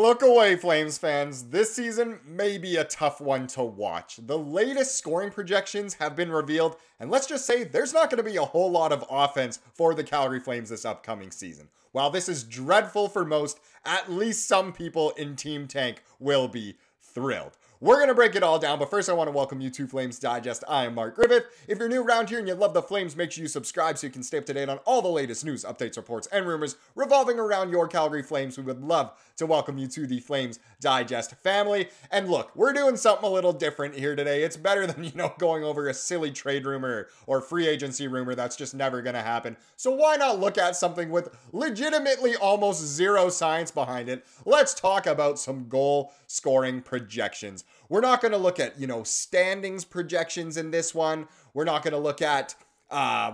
Look away, Flames fans. This season may be a tough one to watch. The latest scoring projections have been revealed, and let's just say there's not going to be a whole lot of offense for the Calgary Flames this upcoming season. While this is dreadful for most, at least some people in Team Tank will be thrilled. We're going to break it all down, but first I want to welcome you to Flames Digest. I am Mark Griffith. If you're new around here and you love the Flames, make sure you subscribe so you can stay up to date on all the latest news, updates, reports, and rumors revolving around your Calgary Flames. We would love to welcome you to the Flames Digest family. And look, we're doing something a little different here today. It's better than, going over a silly trade rumor or free agency rumor that's just never going to happen. So why not look at something with legitimately almost zero science behind it? Let's talk about some goal scoring projections. We're not going to look at, standings projections in this one. We're not going to look at,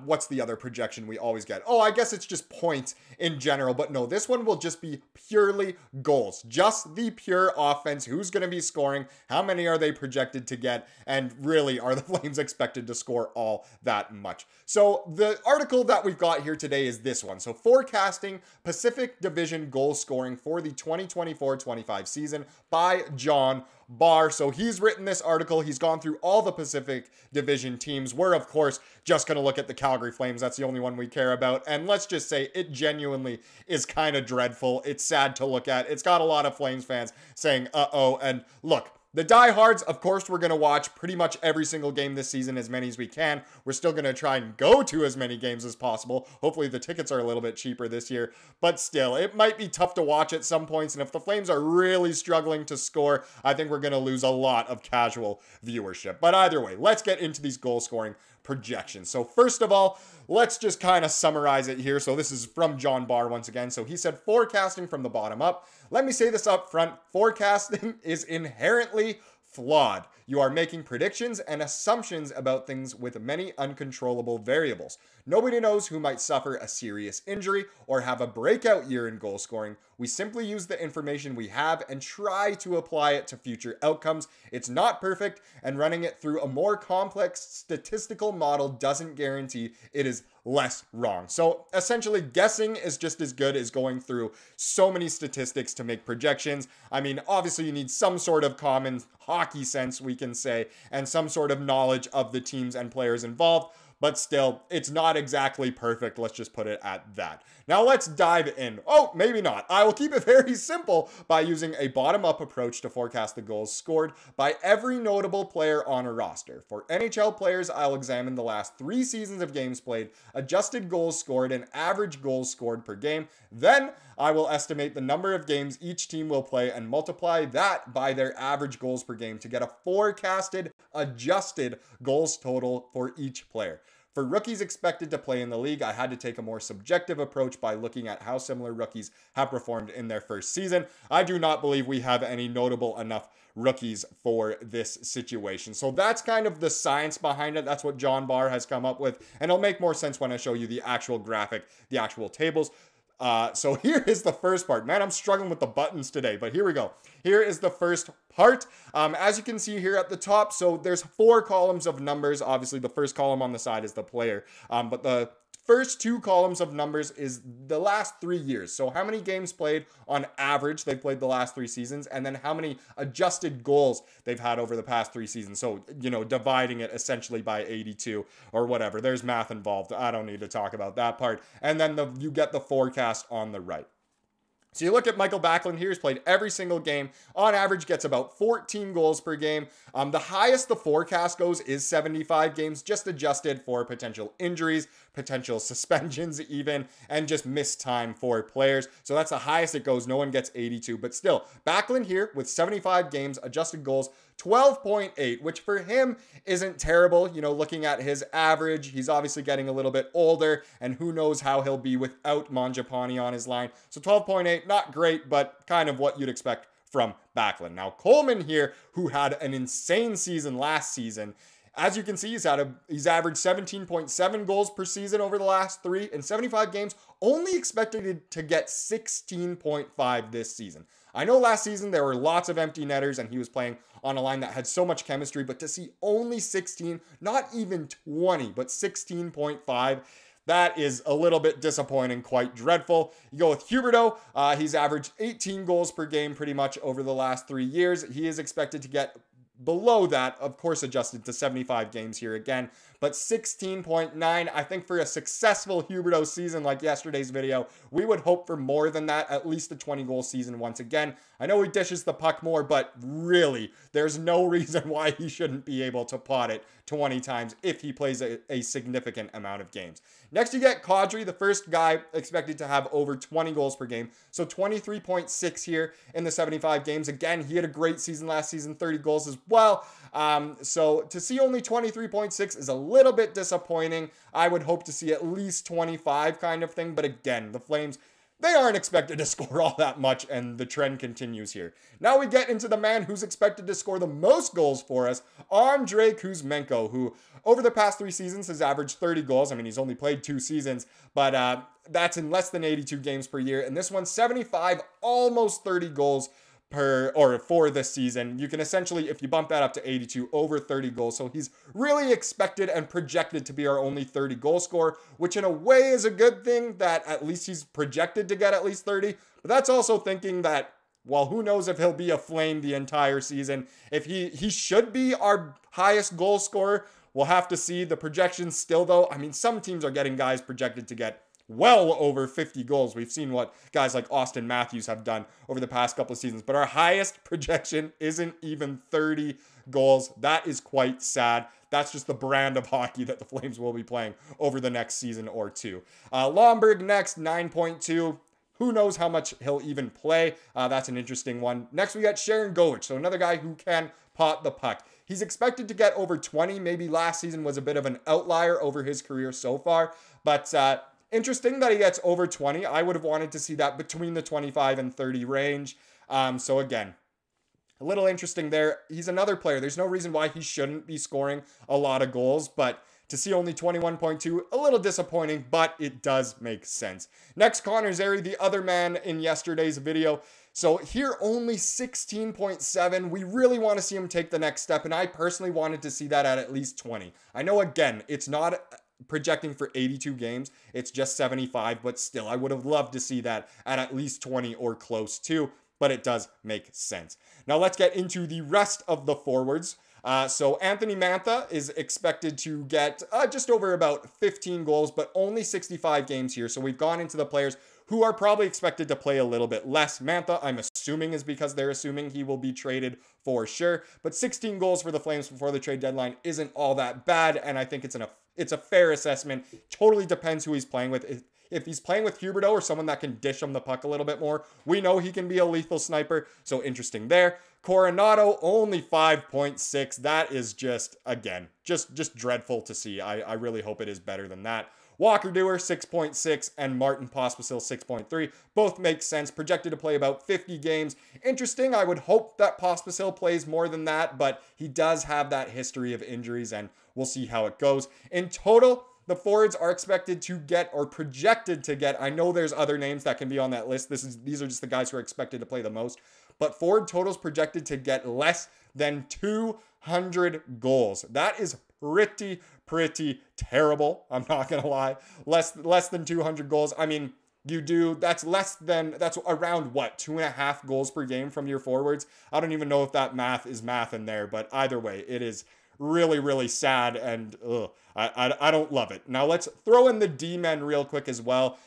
what's the other projection we always get? Oh, I guess it's just points in general. But no, this one will just be purely goals. Just the pure offense. Who's going to be scoring? How many are they projected to get? And really, are the Flames expected to score all that much? So the article that we've got here today is this one. So forecasting Pacific Division goal scoring for the 2024-25 season by John Barr. So he's written this article. He's gone through all the Pacific Division teams. We're, of course, just going to look at the Calgary Flames. That's the only one we care about. And let's just say it genuinely is kind of dreadful. It's sad to look at. It's got a lot of Flames fans saying, uh-oh. And look, the diehards, of course, we're going to watch pretty much every single game this season, as many as we can. We're still going to try and go to as many games as possible. Hopefully the tickets are a little bit cheaper this year, but still, it might be tough to watch at some points. And if the Flames are really struggling to score, I think we're going to lose a lot of casual viewership. But either way, let's get into these goal scoring projections. So first of all, let's just kind of summarize it here. So this is from John Barr once again. So he said, forecasting from the bottom up. Let me say this up front. Forecasting is inherently flawed. You are making predictions and assumptions about things with many uncontrollable variables. Nobody knows who might suffer a serious injury or have a breakout year in goal scoring. We simply use the information we have and try to apply it to future outcomes. It's not perfect, and running it through a more complex statistical model doesn't guarantee it is less wrong. So essentially, guessing is just as good as going through so many statistics to make projections. I mean, obviously you need some sort of common hockey sense, we can say, and some sort of knowledge of the teams and players involved. But still, it's not exactly perfect. Let's just put it at that. Now let's dive in. Oh, maybe not. I will keep it very simple by using a bottom-up approach to forecast the goals scored by every notable player on a roster. For NHL players, I'll examine the last 3 seasons of games played, adjusted goals scored, and average goals scored per game. Then I will estimate the number of games each team will play and multiply that by their average goals per game to get a forecasted adjusted goals total for each player. For rookies expected to play in the league, I had to take a more subjective approach by looking at how similar rookies have performed in their first season. I do not believe we have any notable enough rookies for this situation. So that's kind of the science behind it. That's what John Barr has come up with, and it'll make more sense when I show you the actual graphic, the actual tables. So here is the first part. Man, I'm struggling with the buttons today, but here we go. Here is the first part. As you can see here at the top, so there's 4 columns of numbers. Obviously, the first column on the side is the player, but the first 2 columns of numbers is the last 3 years. So how many games played on average they've played the last 3 seasons, and then how many adjusted goals they've had over the past 3 seasons. So, dividing it essentially by 82 or whatever. There's math involved. I don't need to talk about that part. And then you get the forecast on the right. So you look at Michael Backlund here. He's played every single game. On average, gets about 14 goals per game. The highest the forecast goes is 75 games, just adjusted for potential injuries, potential suspensions even, and just missed time for players. So that's the highest it goes. No one gets 82. But still, Backlund here with 75 games, adjusted goals, 12.8, which for him isn't terrible. Looking at his average, he's obviously getting a little bit older, and who knows how he'll be without Mangiapane on his line. So 12.8, not great, but kind of what you'd expect from Backlund. Now, Coleman here, who had an insane season last season, as you can see, he's averaged 17.7 goals per season over the last 3 in 75 games, only expected to get 16.5 this season. I know last season there were lots of empty netters and he was playing on a line that had so much chemistry, but to see only 16, not even 20, but 16.5, That is a little bit disappointing, quite dreadful. You go with Huberdeau. He's averaged 18 goals per game pretty much over the last 3 years. He is expected to get below that, of course, adjusted to 75 games here again, but 16.9. I think for a successful Huberdeau season like yesterday's video, we would hope for more than that, at least a 20-goal season once again. I know he dishes the puck more, but really, there's no reason why he shouldn't be able to pot it 20 times if he plays a significant amount of games. Next, you get Kadri, the first guy expected to have over 20 goals per game. So 23.6 here in the 75 games. Again, he had a great season last season, 30 goals as well. So to see only 23.6 is a little bit disappointing. I would hope to see at least 25 kind of thing. But again, the Flames, they aren't expected to score all that much, and the trend continues here. Now we get into the man who's expected to score the most goals for us, Andrei Kuzmenko, who over the past 3 seasons has averaged 30 goals. I mean, he's only played 2 seasons, but that's in less than 82 games per year. And this one's 75, almost 30 goals for this season. You can essentially, if you bump that up to 82, over 30 goals. So he's really expected and projected to be our only 30 goal scorer, which in a way is a good thing that at least he's projected to get at least 30. But that's also thinking that, well, who knows if he'll be a Flame the entire season. If he should be our highest goal scorer. We'll have to see. The projections still, though, I mean, some teams are getting guys projected to get well over 50 goals. We've seen what guys like Austin Matthews have done over the past couple of seasons, but our highest projection isn't even 30 goals. That is quite sad. That's just the brand of hockey that the Flames will be playing over the next season or two. Lomberg next, 9.2. Who knows how much he'll even play? That's an interesting one. Next, we got Sharangovich, so another guy who can pot the puck. He's expected to get over 20. Maybe last season was a bit of an outlier over his career so far, but interesting that he gets over 20. I would have wanted to see that between the 25 and 30 range. So again, a little interesting there. He's another player. There's no reason why he shouldn't be scoring a lot of goals, but to see only 21.2, a little disappointing, but it does make sense. Next, Connor Zary, the other man in yesterday's video. So here, only 16.7. We really want to see him take the next step, and I personally wanted to see that at least 20. I know, again, it's not projecting for 82 games. It's just 75, but still, I would have loved to see that at least 20 or close to, but it does make sense. Now let's get into the rest of the forwards. So Anthony Mantha is expected to get just over about 15 goals, but only 65 games here. So we've gone into the players who are probably expected to play a little bit less. Mantha, I'm assuming, is because they're assuming he will be traded for sure. But 16 goals for the Flames before the trade deadline isn't all that bad, and I think it's a fair assessment. Totally depends who he's playing with. If he's playing with Huberdeau or someone that can dish him the puck a little bit more, we know he can be a lethal sniper, so interesting there. Coronado, only 5.6. That is just, again, just dreadful to see. I really hope it is better than that. Walker Dewar, 6.6, and Martin Pospisil, 6.3. Both make sense. Projected to play about 50 games. Interesting. I would hope that Pospisil plays more than that, but he does have that history of injuries, and we'll see how it goes. In total, the forwards are expected to get, or projected to get, I know there's other names that can be on that list. These are just the guys who are expected to play the most. But forward totals projected to get less than 200 goals. That is pretty terrible. I'm not going to lie. Less than 200 goals. I mean, that's around what, 2.5 goals per game from your forwards. I don't even know if that math is math in there, but either way, it is really sad, and I don't love it. Now let's throw in the D-men real quick as well.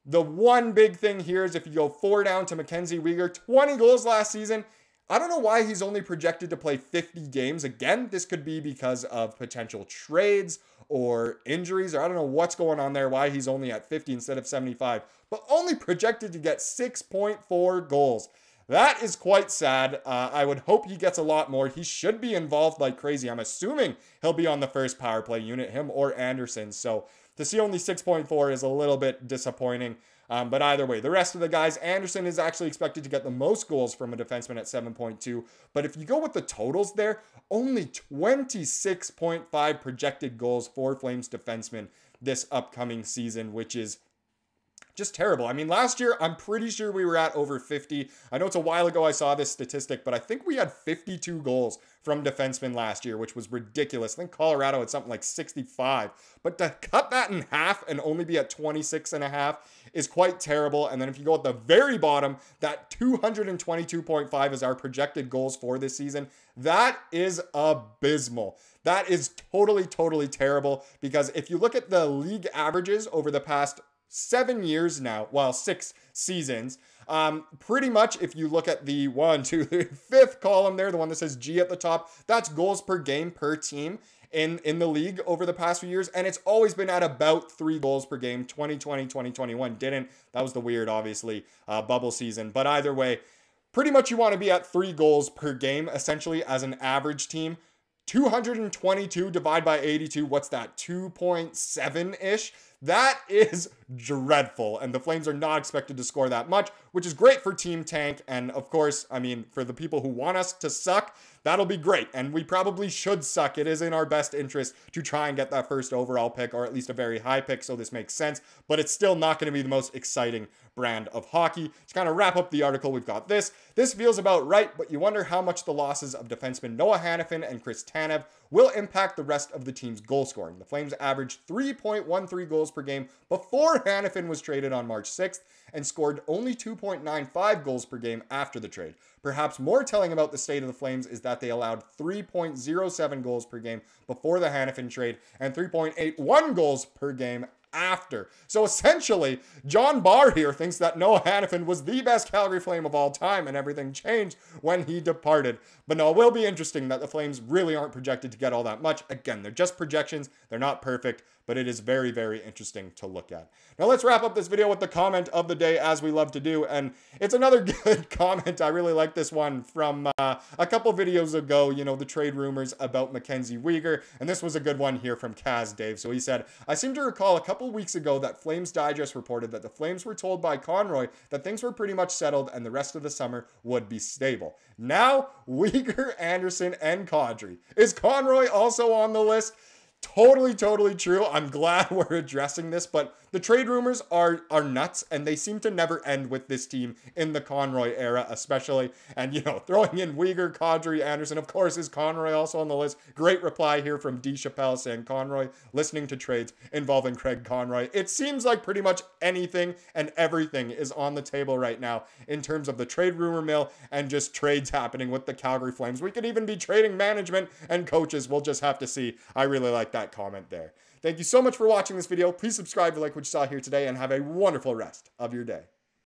The one big thing here is if you go 4 down to MacKenzie Weegar, 20 goals last season. I don't know why he's only projected to play 50 games. Again, this could be because of potential trades or injuries, or I don't know what's going on there, why he's only at 50 instead of 75, but only projected to get 6.4 goals. That is quite sad. I would hope he gets a lot more. He should be involved like crazy. I'm assuming he'll be on the first power play unit, him or Andersson. So to see only 6.4 is a little bit disappointing. But either way, the rest of the guys, Andersson is actually expected to get the most goals from a defenseman at 7.2. But if you go with the totals there, only 26.5 projected goals for Flames defensemen this upcoming season, which is just terrible. I mean, last year, I'm pretty sure we were at over 50. I know it's a while ago I saw this statistic, but I think we had 52 goals from defensemen last year, which was ridiculous. I think Colorado had something like 65. But to cut that in half and only be at 26 and a half is quite terrible. And then if you go at the very bottom, that 222.5 is our projected goals for this season. That is abysmal. That is totally terrible, because if you look at the league averages over the past 7 years now, well, 6 seasons, pretty much if you look at the 5th column there, the one that says G at the top, that's goals per game per team in the league over the past few years, and it's always been at about 3 goals per game. 2020, 2021 didn't. That was the weird, obviously, bubble season. But either way, pretty much you want to be at 3 goals per game, essentially, as an average team. 222 divided by 82, what's that, 2.7-ish? That is dreadful, and the Flames are not expected to score that much, which is great for Team Tank, and of course, I mean, for the people who want us to suck, that'll be great, and we probably should suck. It is in our best interest to try and get that first overall pick, or at least a very high pick, so this makes sense, but it's still not going to be the most exciting brand of hockey. To kind of wrap up the article, we've got this. This feels about right, but you wonder how much the losses of defensemen Noah Hanifin and Chris Tanev will impact the rest of the team's goal scoring. The Flames averaged 3.13 goals per game before Hanifin was traded on March 6th and scored only 2.95 goals per game after the trade. Perhaps more telling about the state of the Flames is that they allowed 3.07 goals per game before the Hanifin trade and 3.81 goals per game after. So essentially, John Barr here thinks that Noah Hanifin was the best Calgary Flame of all time and everything changed when he departed. But no, it will be interesting that the Flames really aren't projected to get all that much. Again, they're just projections. They're not perfect, but it is very interesting to look at. Now let's wrap up this video with the comment of the day, as we love to do, and it's another good comment. I really like this one from a couple videos ago, you know, the trade rumors about MacKenzie Weegar, and this was a good one here from Kaz Dave. So he said, I seem to recall a couple weeks ago that Flames Digest reported that the Flames were told by Conroy that things were pretty much settled and the rest of the summer would be stable. Now, Weegar, Andersson, and Kadri. Is Conroy also on the list? Totally true. I'm glad we're addressing this, but the trade rumors are nuts, and they seem to never end with this team in the Conroy era, especially. And, you know, throwing in Weegar, Kadri, Andersson, of course, is Conroy also on the list? Great reply here from D. Chappelle saying Conroy listening to trades involving Craig Conroy. It seems like pretty much anything and everything is on the table right now in terms of the trade rumor mill and just trades happening with the Calgary Flames. We could even be trading management and coaches. We'll just have to see. I really like that comment there. Thank you so much for watching this video. Please subscribe to like what you saw here today and have a wonderful rest of your day.